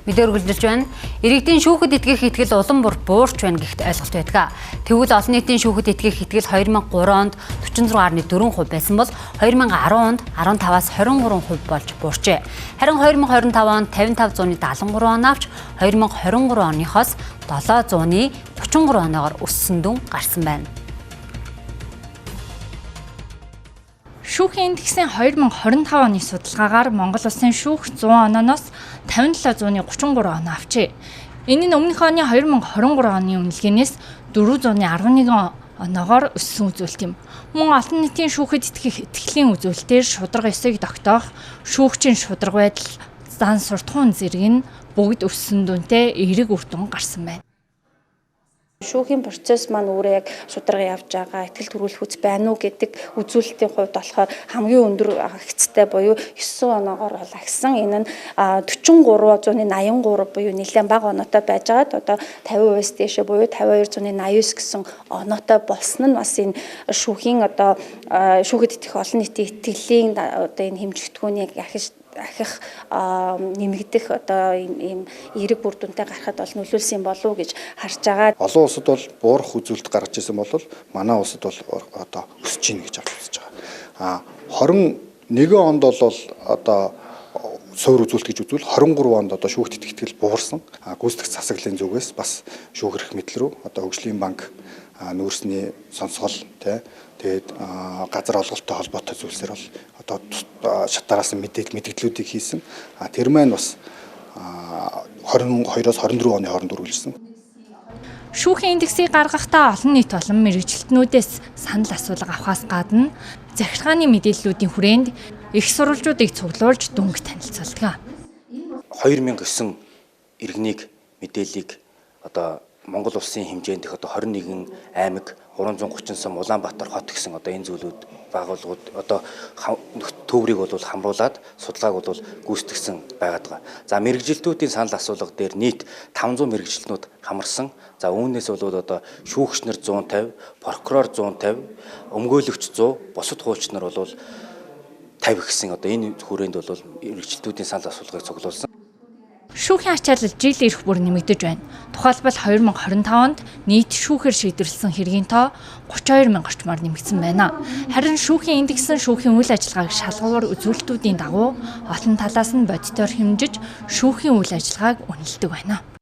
Мэдээ үргэлжилж байна. Иргэдийн шүүхэд итгэх итгэл улам бүр буурч байна гэхт ойлголт байдаг. Тэгвэл олон нийтийн шүүхэд итгэх итгэл 2003 онд 46.4% байсан бол 2010 онд 15-аас 23% болж буурчээ. Харин 2025 онд 55.73 он авч 2023 оныхоос 743 оноогоор өссөн дүн гарсан байна. Шүүхийн индексийн 2025 оны судалгаагаар Монгол улсын шүүх 100 ононоос 57.33 оноо авчээ. Энэ нь өмнөх оны 2023 оны үнэлгээнээс 411 оноогоор өссөн үзүүлэлт юм. Мөн олон нийтийн шүүхэд итгэх итгэлийн үзүүлэлтээр шударга ёсыг тогтоох, шүүгчийн шударга байдал, зан суртахуун зэрэг нь бүгд өссөн дүнтэй эерэг үр дүн гарсан байна. Шүүхийн процесс маань өөрөө яг шударга явж байгаа, итгэл төрүүлэх хүч байна уу гэдэг үзүүлэлтийн хувьд болохоор хамгийн өндөр агцтай буюу 9 оноогоор бол агсан. Энэ нь 43.83 буюу нэлээд бага оноотой байж байгаад одоо 50%-аас дээшээ буюу 52.89 гэсэн оноотой болсон нь бас энэ шүүхийн одоо шүүхэд итгэх олон нийтийн итгэлийн одоо энэ хэмжигдэхүүнийг ахих нэмэгдэх одоо ийм эерэг үр дүнтэй гарахад бол нөлөөлсөн болов уу гэж харж байгаа. Олон улсад бол буурах үзүүлэлт гаргаж ирсэн бол манай улсад бол одоо өсөж гин гэж авч үзэж байгаа. 21 онд бол одоо суур үзүүлэлт гэж үзвэл 23 онд одоо шүүхт итгэл буурсан. Гүйцэтгэх засаглалын зүгээс бас шүүх эрх мэдэл рүү одоо хөгжлийн банк нүүрсний сонсгол тэгээд газар олголттой холбоотой зүйлсээр бол одоо шатараас мэдээллүүдийг хийсэн. Тэр маань бас 22-оос 24 оны хооронд үргэлжилсэн. Шүүхийн индексийг гаргахдаа олон нийт болон мэргэжилтнүүдээс санал асуулга авахаас гадна захиргааны мэдээллүүдийн хүрээнд их сурвалжуудыг цуглуулж дүнг танилцуулдаг. 2009 иргэнийг мэдээллийг одоо Монгол улсын хэмжээнд их одоо 21 аймаг 330 сум Улаанбаатар хот гэсэн одоо энэ зүйлүүд байгууллагууд одоо төврийг бол хамруулад судалгааг бол гүйцэтгсэн байгаад байгаа. За мэргэжилтүүдийн санал асуулга дээр нийт 500 мэргэжилтнүүд хамарсан. За үүнээс бол одоо шүүгч нар 150, прокурор 150, өмгөөлөгч 100, бусад хуульч нар бол 50 гэсэн одоо энэ хүрээнд бол мэргэжилтүүдийн санал асуулгыг цуглуулсан. Шүүхийн ачаалал жил ирэх бүр нэмэгдэж байна. Тухайлбал 2025 онд нийт шүүхээр шийдвэрлсэн хэргийн тоо 32,000 орчмоор нэмэгдсэн байна. Харин шүүхийн индексэн шүүхийн үйл ажиллагааг шалгуур үзүүлэлтүүдийн дагуу олон талаас нь бодитоор хэмжиж шүүхийн үйл ажиллагааг үнэлдэг байна.